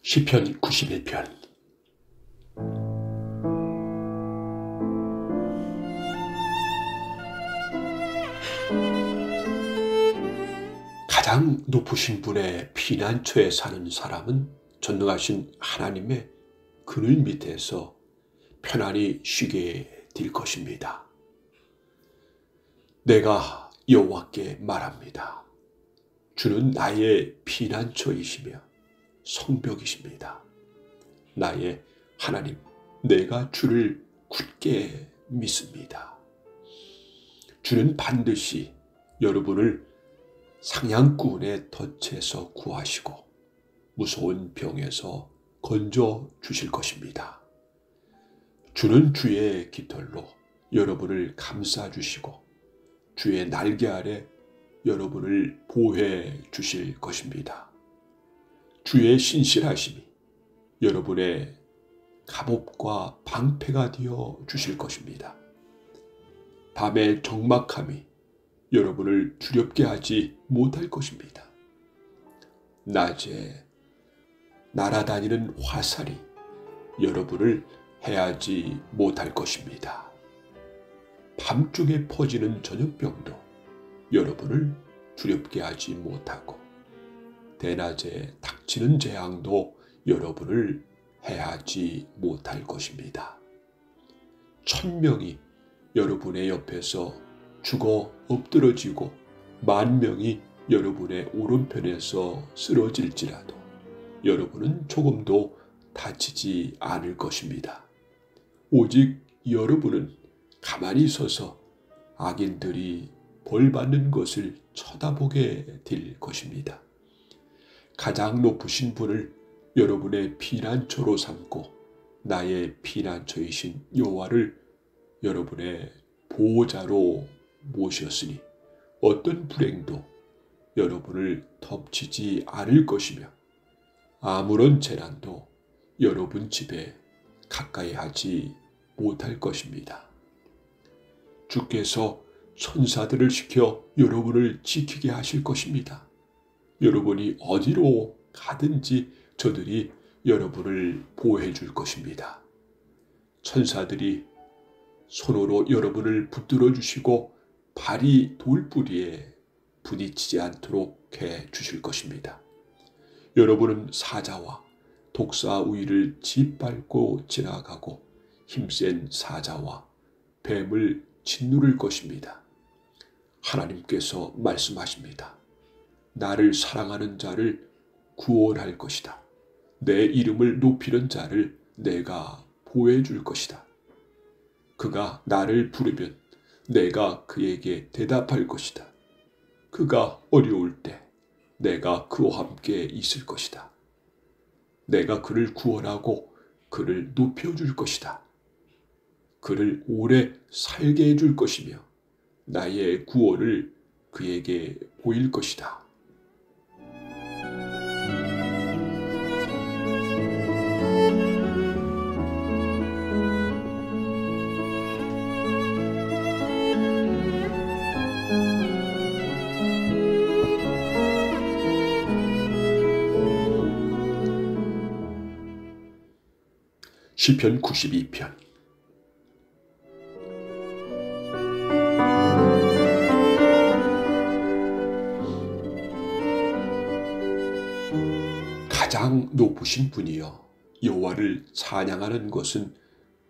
시편 91편. 가장 높으신 분의 피난처에 사는 사람은 전능하신 하나님의 그늘 밑에서 편안히 쉬게 될 것입니다. 내가 여호와께 말합니다. 주는 나의 피난처이시며 성벽이십니다. 나의 하나님, 내가 주를 굳게 믿습니다. 주는 반드시 여러분을 상향꾼의 덫에서 구하시고 무서운 병에서 건져 주실 것입니다. 주는 주의 깃털로 여러분을 감싸 주시고 주의 날개 아래 여러분을 보호해 주실 것입니다. 주의 신실하심이 여러분의 갑옷과 방패가 되어 주실 것입니다. 밤의 적막함이 여러분을 두렵게 하지 못할 것입니다. 낮에 날아다니는 화살이 여러분을 해하지 못할 것입니다. 밤중에 퍼지는 전염병도 여러분을 두렵게 하지 못하고 대낮에 닥치는 재앙도 여러분을 해하지 못할 것입니다. 1000명이 여러분의 옆에서 죽어 엎드러지고 10,000명이 여러분의 오른편에서 쓰러질지라도 여러분은 조금도 다치지 않을 것입니다. 오직 여러분은 가만히 서서 악인들이 벌받는 것을 쳐다보게 될 것입니다. 가장 높으신 분을 여러분의 피난처로 삼고 나의 피난처이신 여호와를 여러분의 보호자로 모셨으니 어떤 불행도 여러분을 덮치지 않을 것이며 아무런 재난도 여러분 집에 가까이 하지 못할 것입니다. 주께서 천사들을 시켜 여러분을 지키게 하실 것입니다. 여러분이 어디로 가든지 저들이 여러분을 보호해 줄 것입니다. 천사들이 손으로 여러분을 붙들어 주시고 발이 돌부리에 부딪히지 않도록 해 주실 것입니다. 여러분은 사자와 독사 우위를 짓밟고 지나가고 힘센 사자와 뱀을 짓누를 것입니다. 하나님께서 말씀하십니다. 나를 사랑하는 자를 구원할 것이다. 내 이름을 높이는 자를 내가 보호해 줄 것이다. 그가 나를 부르면 내가 그에게 대답할 것이다. 그가 어려울 때 내가 그와 함께 있을 것이다. 내가 그를 구원하고 그를 높여줄 것이다. 그를 오래 살게 해줄 것이며 나의 구원을 그에게 보일 것이다. 시편 92편. 가장 높으신 분이여 여호와를 찬양하는 것은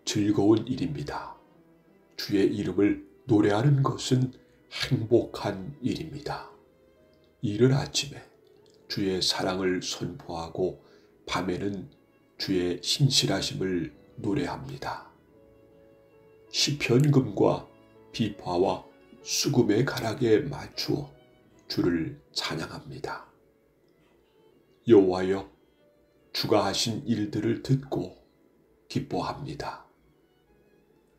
즐거운 일입니다. 주의 이름을 노래하는 것은 행복한 일입니다. 이른 아침에 주의 사랑을 선포하고 밤에는 주의 신실하심을 노래합니다. 시편금과 비파와 수금의 가락에 맞추어 주를 찬양합니다. 여호와여, 주가 하신 일들을 듣고 기뻐합니다.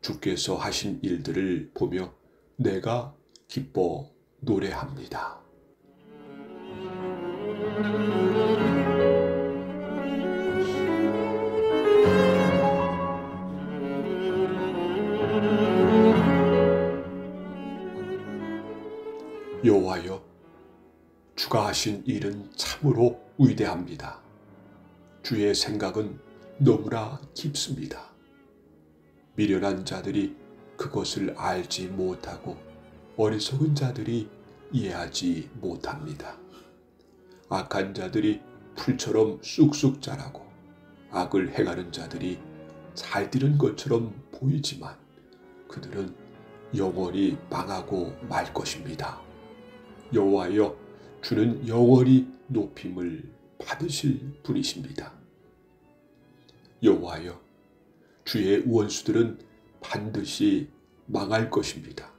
주께서 하신 일들을 보며 내가 기뻐 노래합니다. 여호와여, 주가 하신 일은 참으로 위대합니다. 주의 생각은 너무나 깊습니다. 미련한 자들이 그것을 알지 못하고 어리석은 자들이 이해하지 못합니다. 악한 자들이 풀처럼 쑥쑥 자라고 악을 행하는 자들이 잘 되는 것처럼 보이지만 그들은 영원히 망하고 말 것입니다. 여호와여, 주는 영원히 높임을 받으실 분이십니다. 여호와여, 주의 원수들은 반드시 망할 것입니다.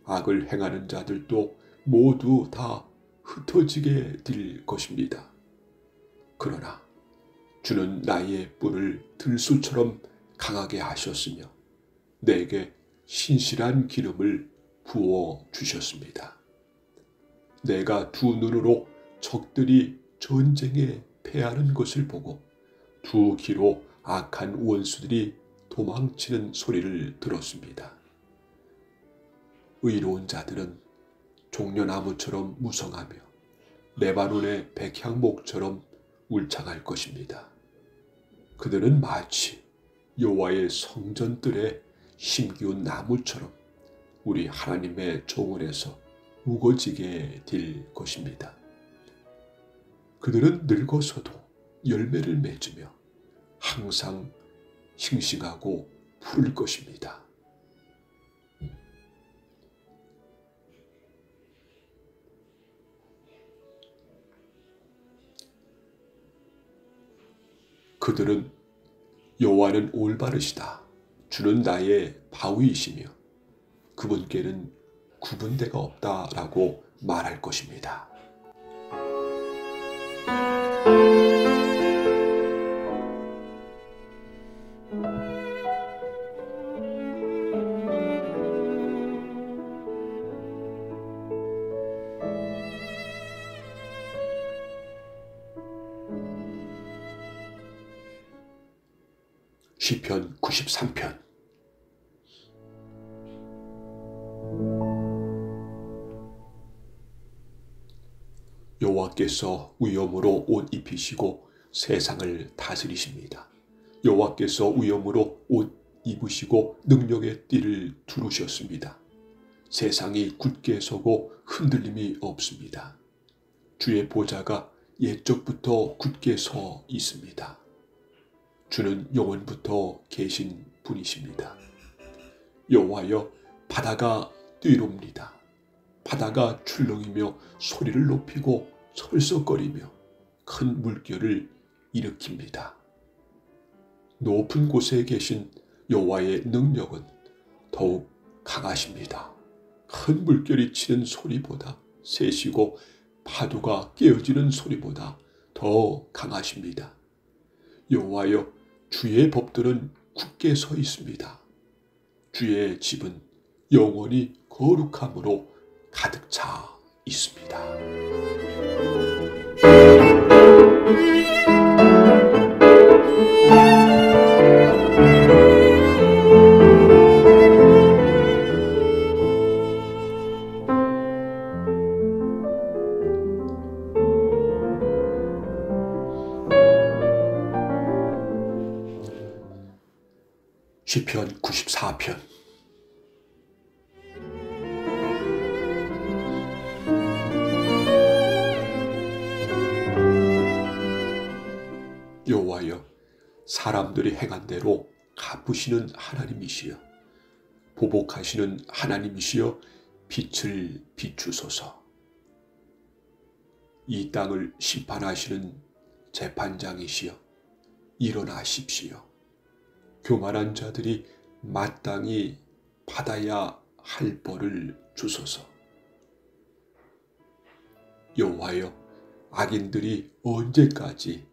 악을 행하는 자들도 모두 다 흩어지게 될 것입니다. 그러나 주는 나의 뿔을 들소처럼 강하게 하셨으며 내게 신실한 기름을 부어 주셨습니다. 내가 두 눈으로 적들이 전쟁에 패하는 것을 보고 두 귀로 악한 원수들이 도망치는 소리를 들었습니다. 의로운 자들은 종려나무처럼 무성하며 레바논의 백향목처럼 울창할 것입니다. 그들은 마치 여호와의 성전들에 심기운 나무처럼 우리 하나님의 정원에서 우거지게 될 것입니다. 그들은 늙어서도 열매를 맺으며 항상 싱싱하고 푸를 것입니다. 그들은 여호와는 올바르시다. 주는 나의 바위이시며 그분께는 구분대가 없다라고 말할 것입니다. 시편 93편. 여호와께서 위엄으로 옷 입히시고 세상을 다스리십니다. 여호와께서 위엄으로 옷 입으시고 능력의 띠를 두르셨습니다. 세상이 굳게 서고 흔들림이 없습니다. 주의 보좌가 옛적부터 굳게 서 있습니다. 주는 영원부터 계신 분이십니다. 여호와여, 바다가 뛰놉니다. 바다가 출렁이며 소리를 높이고 설썩거리며 큰 물결을 일으킵니다. 높은 곳에 계신 여호와의 능력은 더욱 강하십니다. 큰 물결이 치는 소리보다 세시고 파도가 깨어지는 소리보다 더 강하십니다. 여호와여, 주의 법들은 굳게 서 있습니다. 주의 집은 영원히 거룩함으로 가득 차 있습니다. 시편 94편. 여호와여, 사람들이 행한 대로 갚으시는 하나님이시여, 보복하시는 하나님이시여, 빛을 비추소서. 이 땅을 심판하시는 재판장이시여, 일어나십시오. 교만한 자들이 마땅히 받아야 할 벌을 주소서. 여호와여, 악인들이 언제까지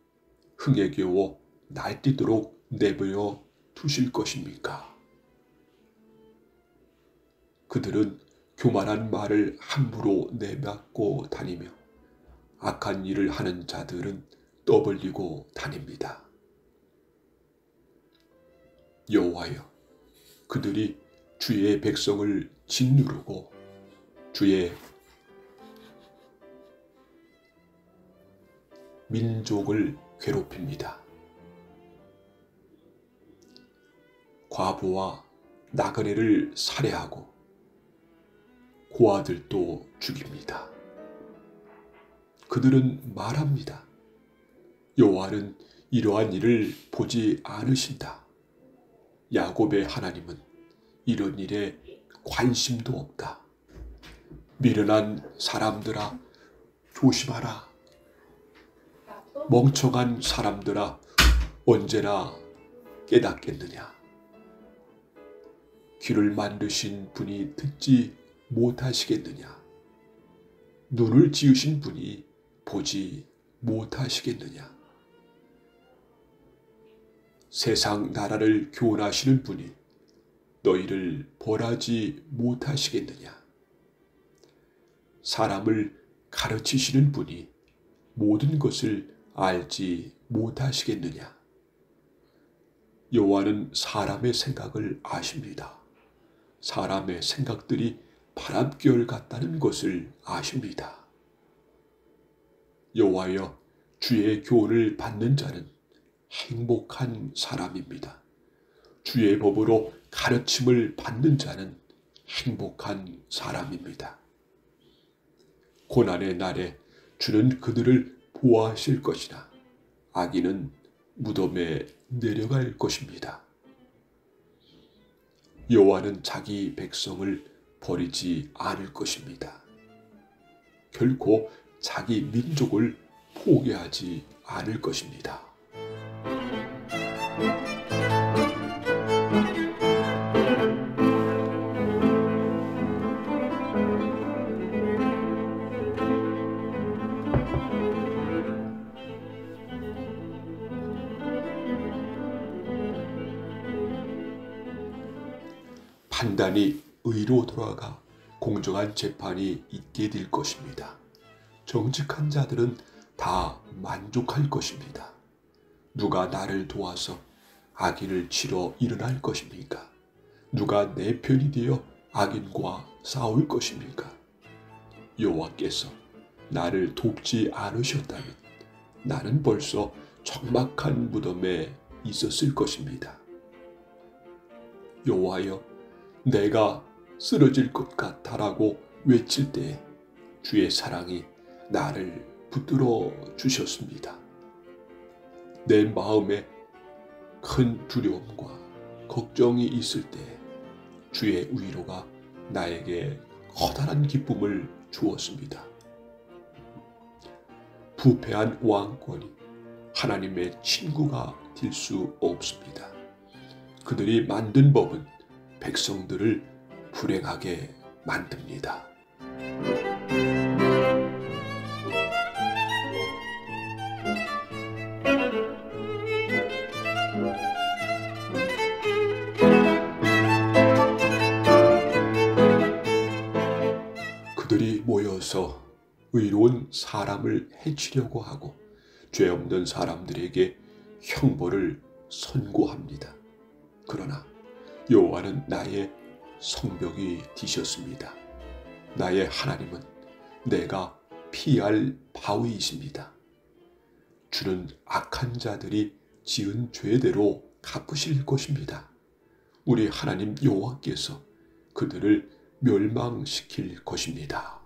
흥에 겨워 날뛰도록 내버려 두실 것입니까? 그들은 교만한 말을 함부로 내뱉고 다니며 악한 일을 하는 자들은 떠벌리고 다닙니다. 여호와여, 그들이 주의 백성을 짓누르고 주의 민족을 괴롭힙니다. 과부와 나그네를 살해하고 고아들도 죽입니다. 그들은 말합니다. 여호와는 이러한 일을 보지 않으신다. 야곱의 하나님은 이런 일에 관심도 없다. 미련한 사람들아 조심하라. 멍청한 사람들아 언제나 깨닫겠느냐. 귀를 만드신 분이 듣지 못하시겠느냐. 눈을 지으신 분이 보지 못하시겠느냐. 세상 나라를 교훈하시는 분이 너희를 벌하지 못하시겠느냐. 사람을 가르치시는 분이 모든 것을 알지 못하시겠느냐. 여호와는 사람의 생각을 아십니다. 사람의 생각들이 바람결 같다는 것을 아십니다. 여호와여, 주의 교훈을 받는 자는 행복한 사람입니다. 주의 법으로 가르침을 받는 자는 행복한 사람입니다. 고난의 날에 주는 그들을 보호하실 것이나 악인은 무덤에 내려갈 것입니다. 여호와는 자기 백성을 버리지 않을 것입니다. 결코 자기 민족을 포기하지 않을 것입니다. 판단이 의로 돌아가 공정한 재판이 있게 될 것입니다. 정직한 자들은 다 만족할 것입니다. 누가 나를 도와서 악인을 치러 일어날 것입니까? 누가 내 편이 되어 악인과 싸울 것입니까? 여호와께서 나를 돕지 않으셨다면 나는 벌써 적막한 무덤에 있었을 것입니다. 여호와여, 내가 쓰러질 것 같아라고 외칠 때 주의 사랑이 나를 붙들어 주셨습니다. 내 마음에 큰 두려움과 걱정이 있을 때 주의 위로가 나에게 커다란 기쁨을 주었습니다. 부패한 왕권이 하나님의 친구가 될 수 없습니다. 그들이 만든 법은 백성들을 불행하게 만듭니다. 그들이 모여서 의로운 사람을 해치려고 하고 죄 없는 사람들에게 형벌을 선고합니다. 그러나 여호와는 나의 성벽이 되셨습니다. 나의 하나님은 내가 피할 바위이십니다. 주는 악한 자들이 지은 죄대로 갚으실 것입니다. 우리 하나님 여호와께서 그들을 멸망시킬 것입니다.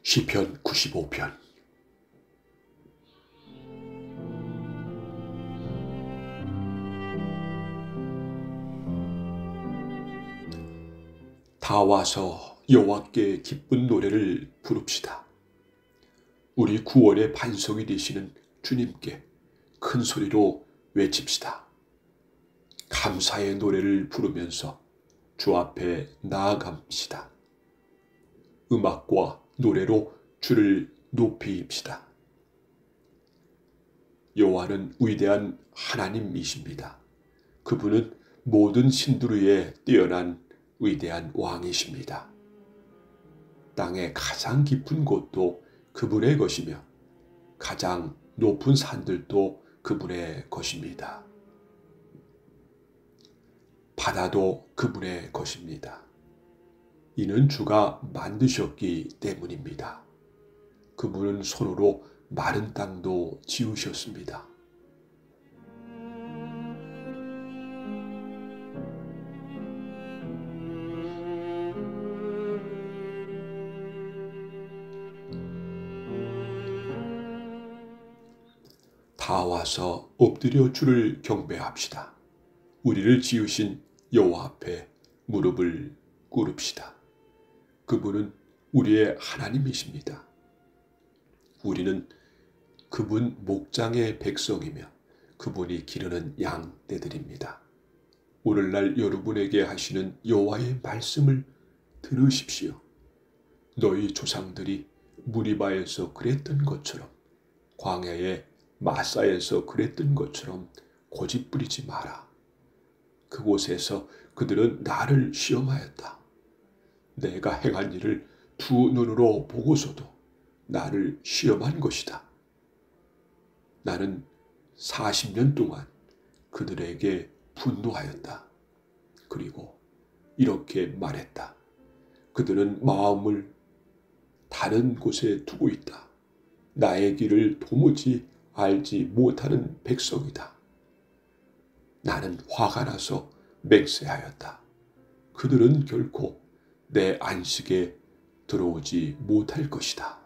시편 95편. 다 와서 여호와께 기쁜 노래를 부릅시다. 우리 구원의 반석이 되시는 주님께 큰 소리로 외칩시다. 감사의 노래를 부르면서 주 앞에 나아갑시다. 음악과 노래로 주를 높이입시다. 여호와는 위대한 하나님이십니다. 그분은 모든 신들 위에 뛰어난 위대한 왕이십니다. 땅의 가장 깊은 곳도 그분의 것이며 가장 높은 산들도 그분의 것입니다. 바다도 그분의 것입니다. 이는 주가 만드셨기 때문입니다. 그분은 손으로 마른 땅도 지으셨습니다. 다 와서 엎드려 주를 경배합시다. 우리를 지으신 여호와 앞에 무릎을 꿇읍시다. 그분은 우리의 하나님이십니다. 우리는 그분 목장의 백성이며 그분이 기르는 양떼들입니다. 오늘날 여러분에게 하시는 여호와의 말씀을 들으십시오. 너희 조상들이 무리바에서 그랬던 것처럼, 광야의 마사에서 그랬던 것처럼 고집부리지 마라. 그곳에서 그들은 나를 시험하였다. 내가 행한 일을 두 눈으로 보고서도 나를 시험한 것이다. 나는 40년 동안 그들에게 분노하였다. 그리고 이렇게 말했다. 그들은 마음을 다른 곳에 두고 있다. 나의 길을 도무지 알지 못하는 백성이다. 나는 화가 나서 맹세하였다. 그들은 결코 내 안식에 들어오지 못할 것이다.